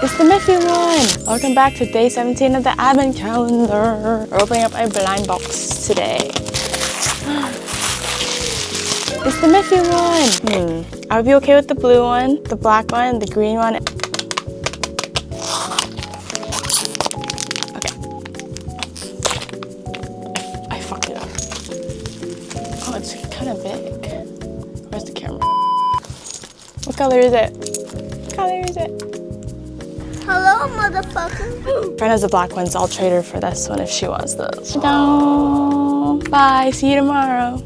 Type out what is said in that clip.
It's the Miffy one! Welcome back to day 17 of the advent calendar. We're opening up my blind box today. It's the Miffy one! I would be okay with the blue one, the black one, the green one. Okay. I fucked it up. Oh, it's kind of big. Where's the camera? What color is it? What color is it? Hello, motherfucker. Friend has the black one, so I'll trade her for this one if she wants this. No. Bye. See you tomorrow.